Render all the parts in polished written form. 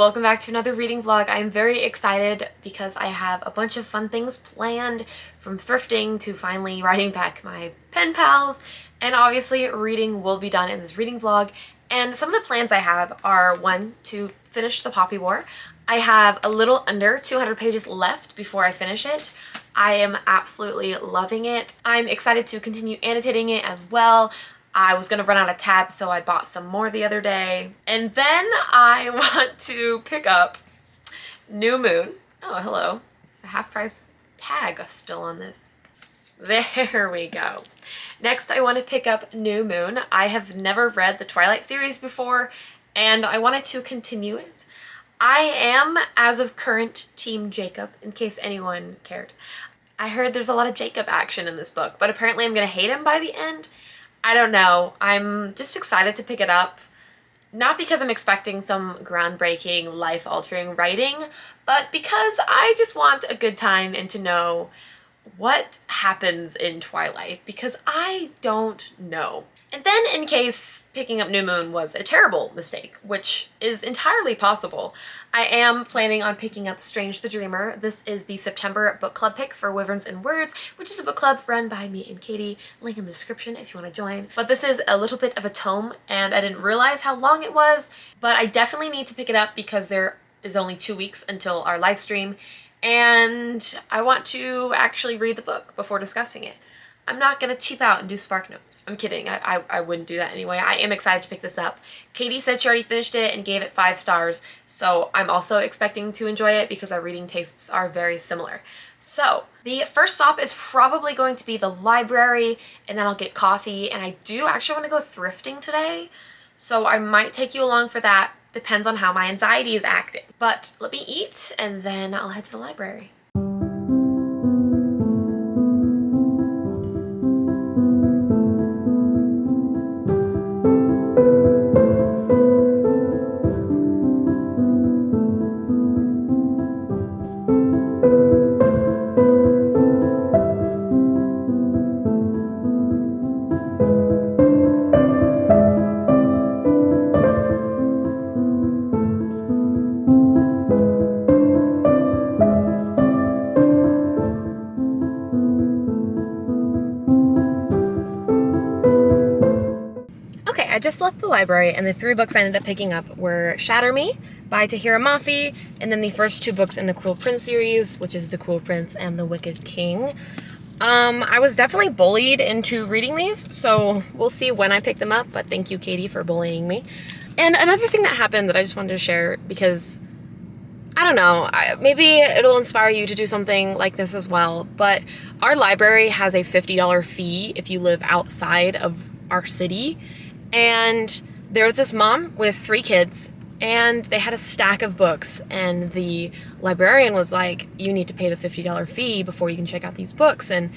welcome back to another reading vlog. I'm very excited because I have a bunch of fun things planned, from thrifting to finally writing back my pen pals, and obviously reading will be done in this reading vlog. And some of the plans I have are, one, to finish The Poppy War. I have a little under 200 pages left before I finish it. I am absolutely loving it. I'm excited to continue annotating it as well. I was gonna run out of tabs, so I bought some more the other day. And then I want to pick up New Moon. Oh, hello. There's a half price tag still on this. There we go. Next, I want to pick up New Moon. I have never read the Twilight series before, and I wanted to continue it. I am, as of current, Team Jacob, in case anyone cared. I heard there's a lot of Jacob action in this book, but apparently I'm gonna hate him by the end. I don't know. I'm just excited to pick it up. Not because I'm expecting some groundbreaking, life-altering writing, but because I just want a good time and to know what happens in Twilight, because I don't know. And then, in case picking up New Moon was a terrible mistake, which is entirely possible, I am planning on picking up Strange the Dreamer. This is the September book club pick for Wyverns and Words, which is a book club run by me and Katie. Link in the description if you want to join. But this is a little bit of a tome, and I didn't realize how long it was, but I definitely need to pick it up because there is only 2 weeks until our live stream, and I want to actually read the book before discussing it. I'm not gonna cheap out and do Spark Notes. I'm kidding, I wouldn't do that anyway. I am excited to pick this up. Katie said she already finished it and gave it 5 stars, so I'm also expecting to enjoy it because our reading tastes are very similar. So, the first stop is probably going to be the library, and then I'll get coffee, and I do actually want to go thrifting today, so I might take you along for that. Depends on how my anxiety is acting. But let me eat, and then I'll head to the library. I just left the library, and the 3 books I ended up picking up were Shatter Me by Tahira Mafi, and then the first 2 books in the Cruel Prince series, which is The Cruel Prince and The Wicked King. I was definitely bullied into reading these, so we'll see when I pick them up, but thank you, Katie, for bullying me. And another thing that happened that I just wanted to share, because I don't know, maybe it'll inspire you to do something like this as well, but our library has a $50 fee if you live outside of our city. And there was this mom with 3 kids, and they had a stack of books, and the librarian was like, you need to pay the $50 fee before you can check out these books. And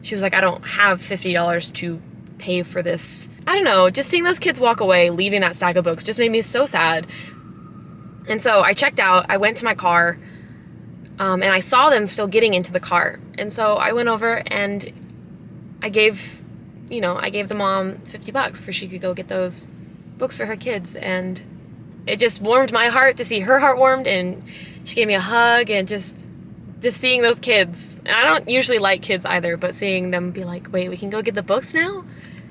she was like, I don't have $50 to pay for this. I don't know, just seeing those kids walk away, leaving that stack of books just made me so sad. And so I checked out, I went to my car, and I saw them still getting into the car. And so I went over and I gave the mom $50 for she could go get those books for her kids, and it just warmed my heart to see her heart warmed, and she gave me a hug, and just seeing those kids. And I don't usually like kids either, but seeing them be like, wait, we can go get the books now?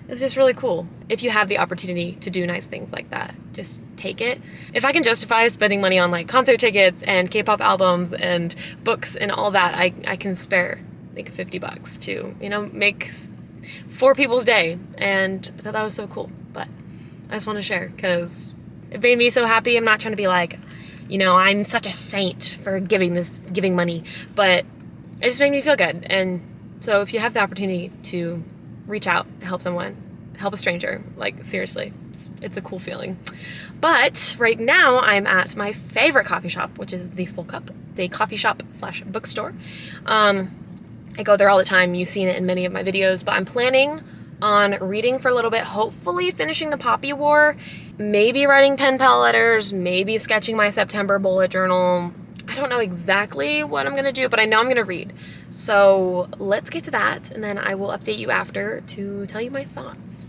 It was just really cool. If you have the opportunity to do nice things like that, just take it. If I can justify spending money on like concert tickets and K-pop albums and books and all that, I can spare like $50 to, make 4 people's day, and I thought that was so cool. But I just want to share because it made me so happy. I'm not trying to be like, I'm such a saint for giving money, but it just made me feel good. And so if you have the opportunity to reach out, help someone, help a stranger, like seriously, it's a cool feeling. But right now I'm at my favorite coffee shop, which is the Full Cup, the coffee shop / bookstore. I go there all the time. You've seen it in many of my videos, but I'm planning on reading for a little bit, hopefully finishing The Poppy War, maybe writing pen pal letters, maybe sketching my September bullet journal. I don't know exactly what I'm gonna do, but I know I'm gonna read. So let's get to that, and then I will update you after to tell you my thoughts.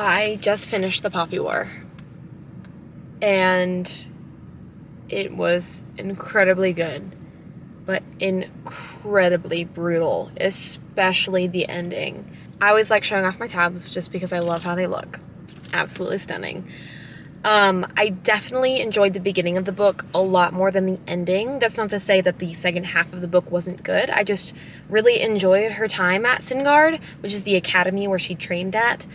I just finished The Poppy War, and it was incredibly good, but incredibly brutal, especially the ending. I always like showing off my tabs just because I love how they look. Absolutely stunning. I definitely enjoyed the beginning of the book a lot more than the ending. That's not to say that the second half of the book wasn't good. I just really enjoyed her time at Singard, which is the academy where she trained at.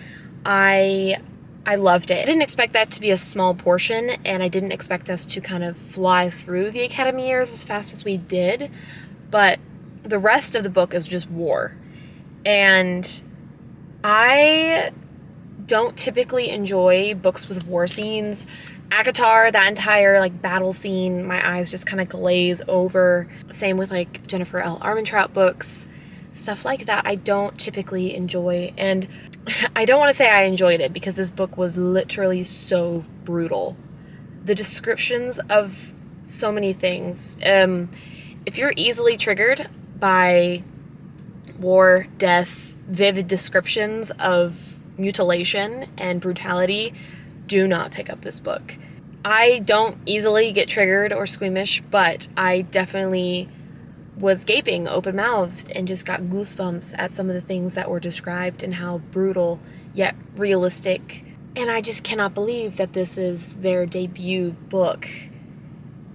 I loved it. I didn't expect that to be a small portion, and I didn't expect us to kind of fly through the academy years as fast as we did, but the rest of the book is just war. And I don't typically enjoy books with war scenes. ACOTAR, that entire like battle scene, my eyes just kind of glaze over. Same with like Jennifer L. Armentrout books, stuff like that I don't typically enjoy. And I don't want to say I enjoyed it because this book was literally so brutal. The descriptions of so many things. If you're easily triggered by war, death, vivid descriptions of mutilation and brutality, do not pick up this book. I don't easily get triggered or squeamish, but I definitely was gaping open-mouthed and just got goosebumps at some of the things that were described and how brutal yet realistic. And I just cannot believe that this is their debut book.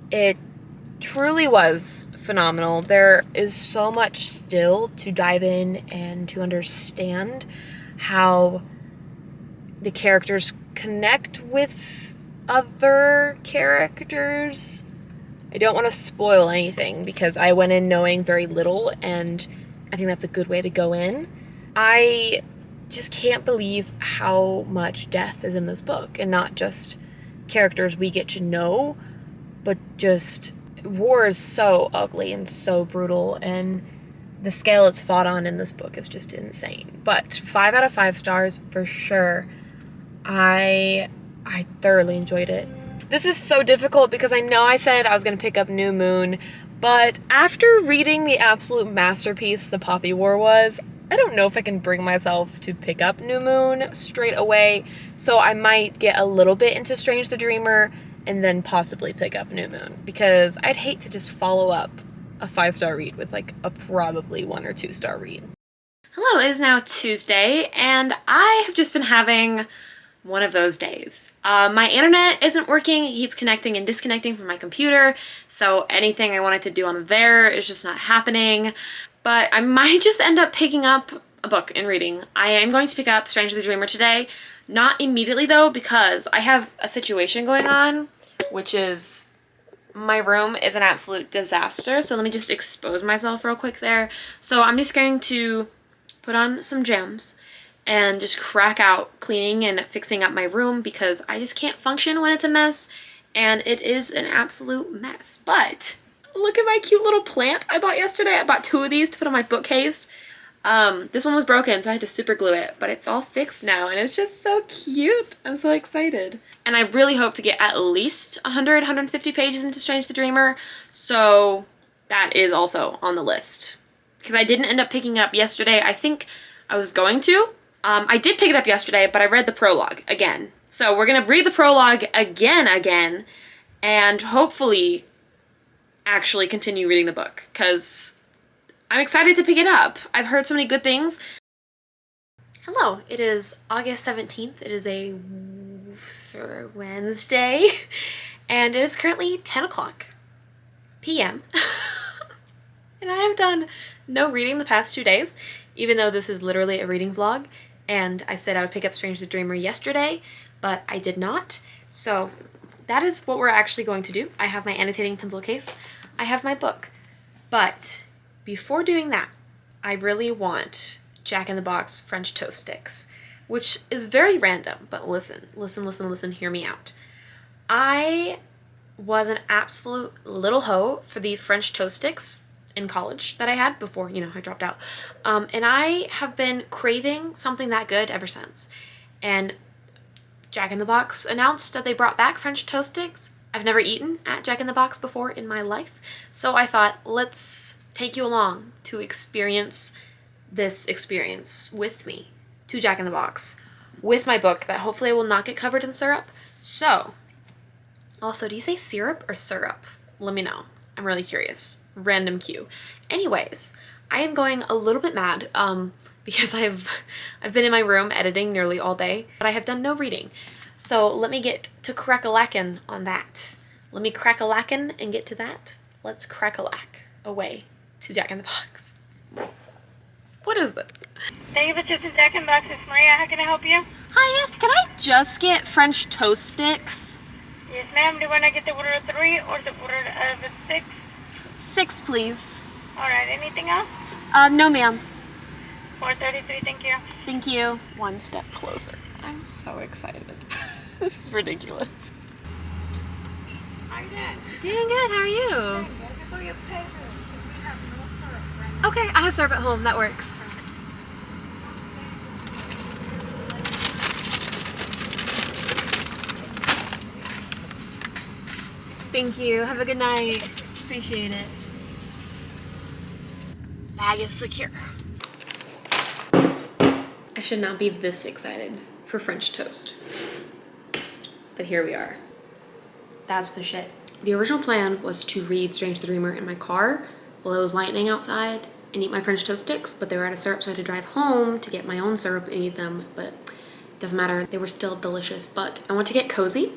It truly was phenomenal. There is so much still to dive in and to understand how the characters connect with other characters. I don't want to spoil anything because I went in knowing very little, and I think that's a good way to go in. I just can't believe how much death is in this book, and not just characters we get to know, but just war is so ugly and so brutal, and the scale it's fought on in this book is just insane. But 5 out of 5 stars for sure. I thoroughly enjoyed it. This is so difficult because I know I said I was going to pick up New Moon, but after reading the absolute masterpiece The Poppy War was, I don't know if I can bring myself to pick up New Moon straight away, so I might get a little bit into Strange the Dreamer and then possibly pick up New Moon, because I'd hate to just follow up a 5-star read with like a probably 1 or 2-star read. Hello, it is now Tuesday, and I have just been having one of those days. My internet isn't working. It keeps connecting and disconnecting from my computer, so anything I wanted to do on there is just not happening. But I might just end up picking up a book and reading. I am going to pick up Strange the Dreamer today. Not immediately though, because I have a situation going on, which is my room is an absolute disaster. So let me just expose myself real quick there. So I'm just going to put on some gems and just crack out cleaning and fixing up my room because I just can't function when it's a mess, and it is an absolute mess. But look at my cute little plant I bought yesterday. I bought 2 of these to put on my bookcase. This one was broken, so I had to super glue it, but it's all fixed now, and it's just so cute. I'm so excited. And I really hope to get at least 150 pages into Strange the Dreamer, so that is also on the list. Because I didn't end up picking it up yesterday. I think I was going to. I did pick it up yesterday, but I read the prologue again. So we're going to read the prologue again, and hopefully actually continue reading the book, because I'm excited to pick it up. I've heard so many good things. Hello, it is August 17th. It is a Wednesday, and it is currently 10 o'clock p.m. And I have done no reading the past 2 days, even though this is literally a reading vlog, and I said I would pick up Strange the Dreamer yesterday, but I did not. So that is what we're actually going to do. I have my annotating pencil case. I have my book. But before doing that, I really want Jack in the Box French toast sticks, which is very random, but listen, hear me out. I was an absolute little hoe for the French toast sticks in college that I had before, I dropped out. And I have been craving something that good ever since. And Jack in the Box announced that they brought back French toast sticks. I've never eaten at Jack in the Box before in my life, so I thought, let's take you along to experience this experience with me to Jack in the Box. with my book that hopefully I will not get covered in syrup. So, also, do you say syrup or syrup? Let me know. I'm really curious. Random cue. Anyways, I am going a little bit mad because I've been in my room editing nearly all day, but I have done no reading. So let me get to crack-a-lackin' on that. Let me crack-a-lackin' and get to that. Let's crack-a-lack away to Jack in the Box. What is this? Thank you for choosing Jack in the Box. It's Maria. How can I help you? Hi, yes. Can I just get French toast sticks? Yes, ma'am. Do you want to get the order of 3 or the order of 6? 6, please. All right. Anything else? No, ma'am. 433. Thank you. Thank you. One step closer. I'm so excited. This is ridiculous. How you doing? Doing good. How are you? Good. Before you pay for this, we have no syrup right now. Okay, I have syrup at home. That works. Thank you. Have a good night. Appreciate it. Bag is secure. I should not be this excited for French toast. But here we are. That's the shit. The original plan was to read Strange the Dreamer in my car while it was lightning outside and eat my French toast sticks, but they were out of syrup, so I had to drive home to get my own syrup and eat them, but it doesn't matter. They were still delicious, but I want to get cozy.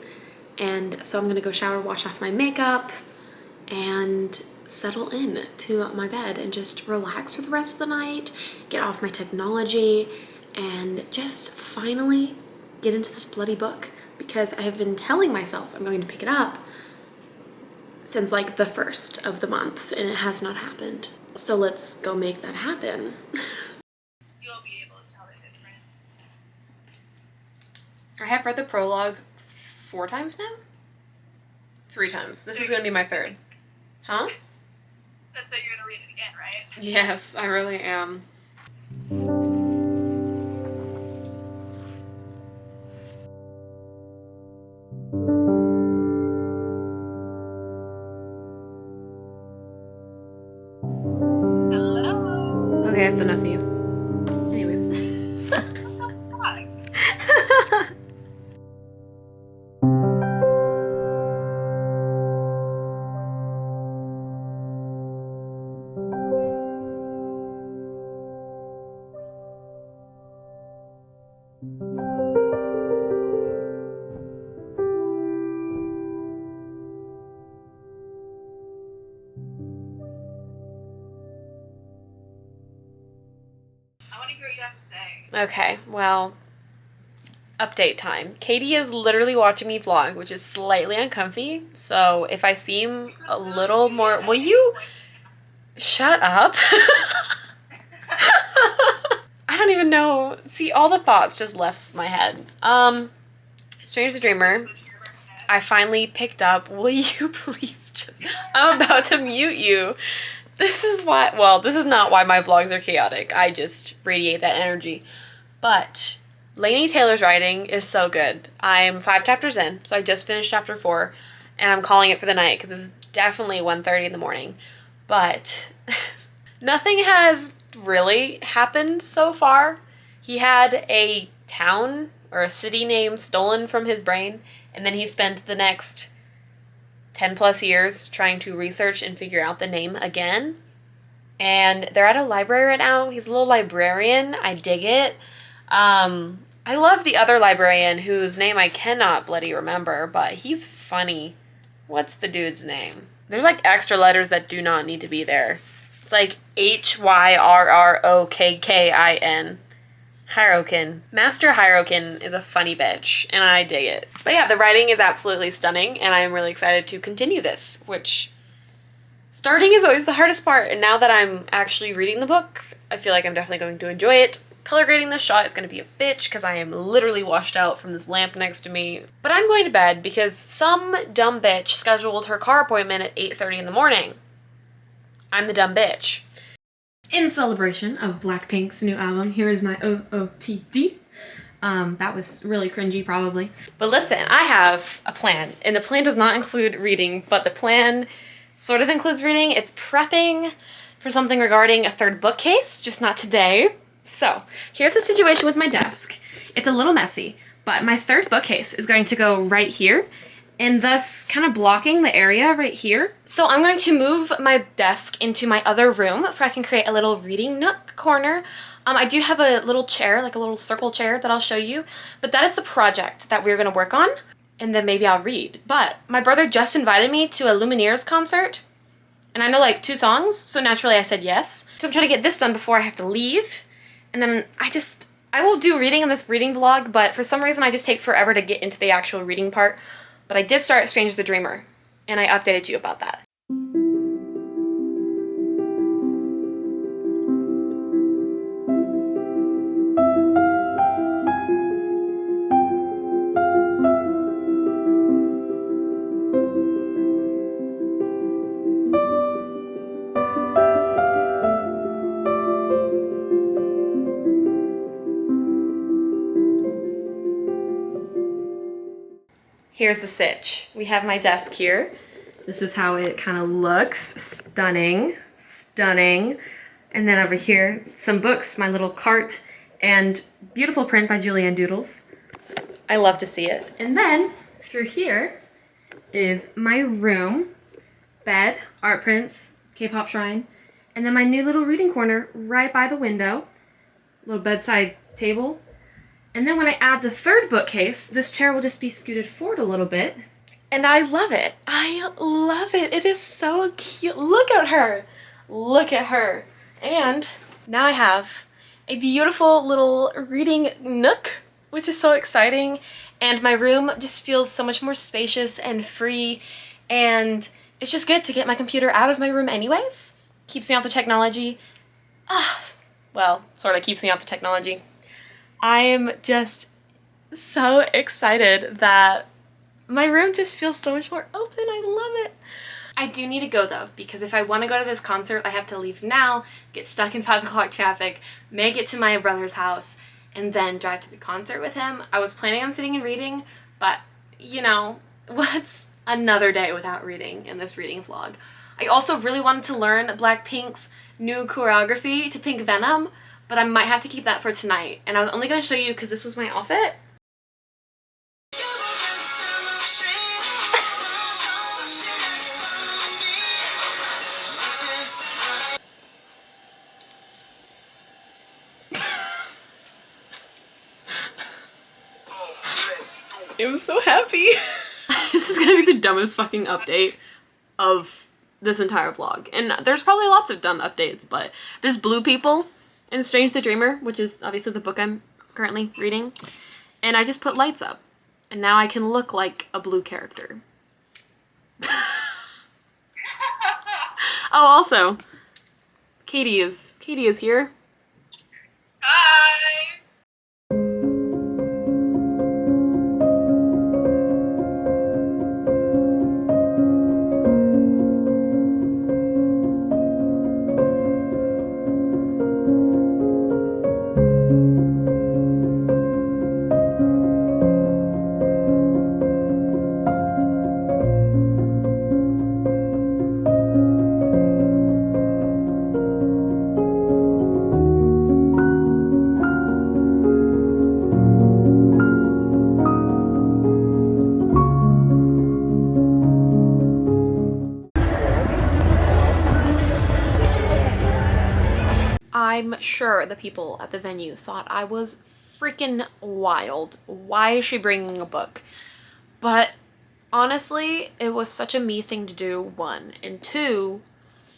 And so I'm gonna go shower, wash off my makeup, and settle in to my bed and just relax for the rest of the night, get off my technology, and just finally get into this bloody book, because I have been telling myself I'm going to pick it up since like the 1st of the month, and it has not happened. So let's go make that happen. You'll be able to tell the difference. I have read the prologue 4 times now? 3 times. This is gonna be my 3rd. Huh? That's so you're gonna read it again, right? Yes, I really am. Hello. Okay, that's enough of you. Anyways. Hi. I want to hear what you have to say. Okay, well, update time. Katie is literally watching me vlog, which is slightly uncomfy. So if I seem a little more, will you shut up? I don't even know. See, all the thoughts just left my head. Strange the Dreamer. I finally picked up. Will you please just, I'm about to mute you. This is why, well, this is not why my vlogs are chaotic. I just radiate that energy. But Laini Taylor's writing is so good. I'm 5 chapters in, so I just finished chapter 4, and I'm calling it for the night because it's definitely 1:30 in the morning. But nothing has really happened so far. He had a town or a city name stolen from his brain, and then he spent the next 10 plus years trying to research and figure out the name again. And they're at a library right now. He's a little librarian. I dig it. I love the other librarian whose name I cannot bloody remember, but he's funny. What's the dude's name? There's like extra letters that do not need to be there. It's like Hyrrokkin. Hyrrokkin. Master Hyrrokkin is a funny bitch, and I dig it. But yeah, the writing is absolutely stunning, and I am really excited to continue this, which starting is always the hardest part, and now that I'm actually reading the book, I feel like I'm definitely going to enjoy it. Color grading this shot is going to be a bitch, because I am literally washed out from this lamp next to me. But I'm going to bed because some dumb bitch scheduled her car appointment at 8:30 in the morning. I'm the dumb bitch. In celebration of Blackpink's new album, here is my OOTD. That was really cringy, probably. But listen, I have a plan, and the plan does not include reading, but the plan sort of includes reading. It's prepping for something regarding a 3rd bookcase, just not today. So, here's the situation with my desk. It's a little messy, but my third bookcase is going to go right here and thus kind of blocking the area right here. So I'm going to move my desk into my other room where I can create a little reading nook corner. I do have a little chair, like a little circle chair that I'll show you, but that is the project that we're going to work on, and then maybe I'll read. But my brother just invited me to a Lumineers concert, and I know like 2 songs, so naturally I said yes. So I'm trying to get this done before I have to leave, and then I will do reading in this reading vlog, but for some reason I just take forever to get into the actual reading part. But I did start Strange the Dreamer, and I updated you about that. Here's the sitch. We have my desk here. This is how it kind of looks. Stunning, stunning. And then over here, some books, my little cart, and beautiful print by Julianne Doodles. I love to see it. And then through here is my room, bed, art prints, K-pop shrine, and then my new little reading corner right by the window, little bedside table. And then when I add the third bookcase, this chair will just be scooted forward a little bit. And I love it. I love it. It is so cute. Look at her. Look at her. And now I have a beautiful little reading nook, which is so exciting. And my room just feels so much more spacious and free. And it's just good to get my computer out of my room anyways. Keeps me off the technology. Well, sort of keeps me off the technology. I am just so excited that my room just feels so much more open. I love it. I do need to go though, because if I want to go to this concert, I have to leave now, get stuck in 5 o'clock traffic, make it to my brother's house, and then drive to the concert with him. I was planning on sitting and reading, but you know, what's another day without reading in this reading vlog? I also really wanted to learn Blackpink's new choreography to Pink Venom, but I might have to keep that for tonight. And I was only going to show you because this was my outfit. I'm so happy. This is going to be the dumbest fucking update of this entire vlog. And there's probably lots of dumb updates, but there's blue people in Strange the Dreamer, which is obviously the book I'm currently reading, and I just put lights up, and now I can look like a blue character. Oh, also, Katie is here. Hi. I'm sure the people at the venue thought I was freaking wild. Why is she bringing a book? But honestly, it was such a me thing to do, 1. And 2,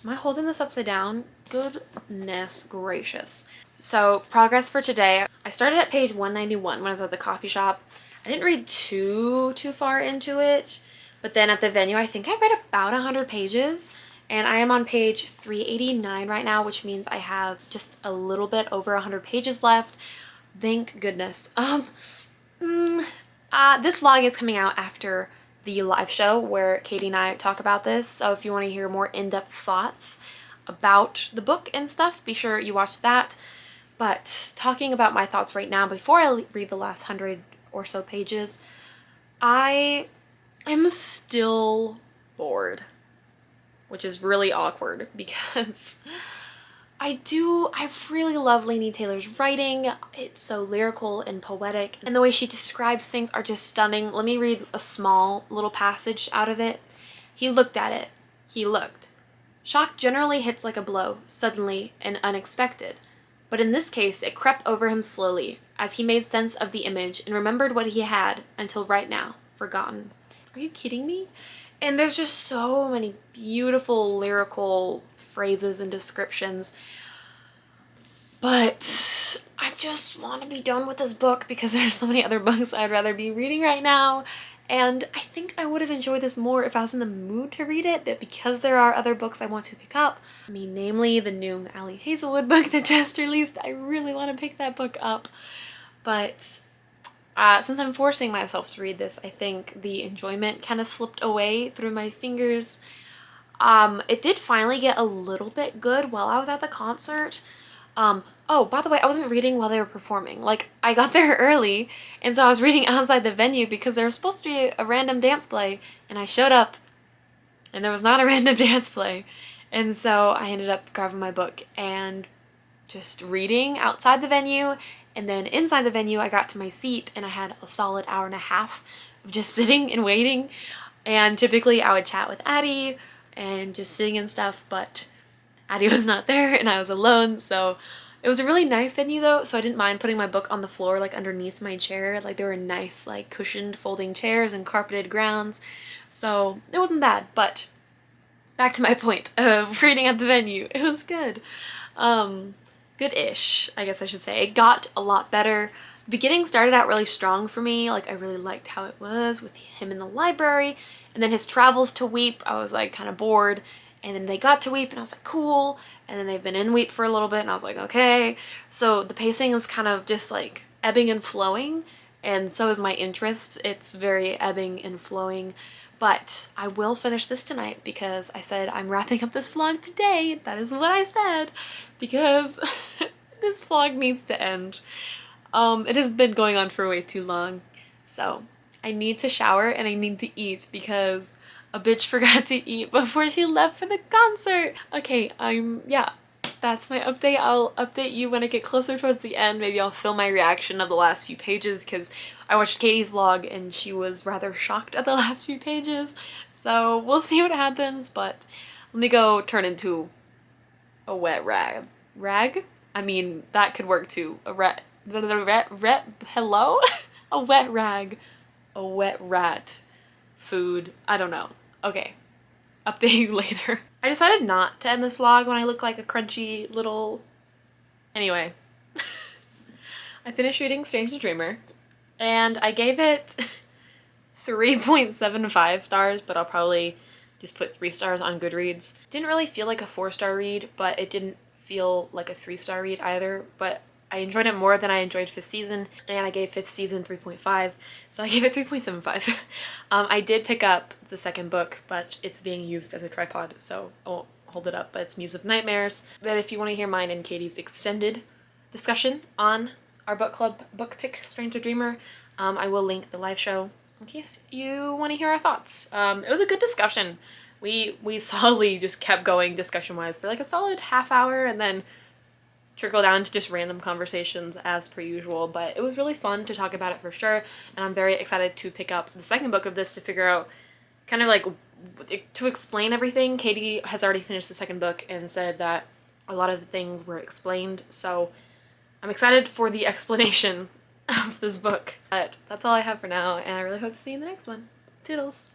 am I holding this upside down? Goodness gracious. So progress for today. I started at page 191 when I was at the coffee shop. I didn't read too far into it, but then at the venue, I think I read about 100 pages. And I am on page 389 right now, which means I have just a little bit over 100 pages left. Thank goodness. This vlog is coming out after the live show where Katie and I talk about this. So if you want to hear more in-depth thoughts about the book and stuff, be sure you watch that. But talking about my thoughts right now, before I read the last 100 or so pages, I am still bored. Which is really awkward because I really love Laini Taylor's writing. It's so lyrical and poetic, and the way she describes things are just stunning. Let me read a small little passage out of it. He looked at it. He looked. Shock generally hits like a blow, suddenly and unexpected. But in this case, it crept over him slowly, as he made sense of the image and remembered what he had, until right now, forgotten. Are you kidding me? And there's just so many beautiful lyrical phrases and descriptions. But I just want to be done with this book because there's so many other books I'd rather be reading right now. And I think I would have enjoyed this more if I was in the mood to read it, but because there are other books I want to pick up, I mean, namely the new Ali Hazelwood book that just released, I really want to pick that book up. But since I'm forcing myself to read this, I think the enjoyment kind of slipped away through my fingers. It did finally get a little bit good while I was at the concert. Oh, by the way, I wasn't reading while they were performing. Like, I got there early, and so I was reading outside the venue because there was supposed to be a random dance play, and I showed up, and there was not a random dance play. And so I ended up grabbing my book and just reading outside the venue, and then inside the venue I got to my seat, and I had a solid hour and a half of just sitting and waiting. And typically I would chat with Addie and just sitting and stuff, but Addie was not there and I was alone, so it was a really nice venue though, so I didn't mind putting my book on the floor, like underneath my chair. Like, there were nice, like, cushioned folding chairs and carpeted grounds, so it wasn't bad. But back to my point of reading at the venue, it was good. Good-ish, I guess I should say. It got a lot better. The beginning started out really strong for me. Like, I really liked how it was with him in the library, and then his travels to Weep, I was like kind of bored. And then they got to Weep and I was like, cool. And then they've been in Weep for a little bit and I was like, okay. So the pacing is kind of just like ebbing and flowing, and so is my interest. It's very ebbing and flowing. But I will finish this tonight because I said I'm wrapping up this vlog today. That is what I said, because this vlog needs to end. It has been going on for way too long. So I need to shower and I need to eat because a bitch forgot to eat before she left for the concert. Okay, yeah, that's my update. I'll update you when I get closer towards the end. Maybe I'll film my reaction of the last few pages because I watched Katie's vlog and she was rather shocked at the last few pages. So we'll see what happens, but let me go turn into a wet rag. Rag? I mean, that could work too. Hello? A wet rag. A wet rat. Food. I don't know. Okay, update you later. I decided not to end this vlog when I look like a crunchy little... Anyway, I finished reading Strange the Dreamer, and I gave it 3.75 stars, but I'll probably just put 3 stars on Goodreads. Didn't really feel like a 4-star read, but it didn't feel like a 3-star read either, but I enjoyed it more than I enjoyed 5th season, and I gave 5th season 3.5, so I gave it 3.75. I did pick up the second book, but it's being used as a tripod, so I won't hold it up, but it's Muse of Nightmares. But if you want to hear mine and Katie's extended discussion on our book club book pick, Strange the Dreamer, I will link the live show in case you want to hear our thoughts. It was a good discussion. We solidly just kept going discussion-wise for like a solid half hour, and then trickle down to just random conversations as per usual, but it was really fun to talk about it for sure, and I'm very excited to pick up the second book of this to figure out, kind of like, to explain everything. Katie has already finished the second book and said that a lot of the things were explained, so I'm excited for the explanation of this book. But that's all I have for now, and I really hope to see you in the next one. Toodles!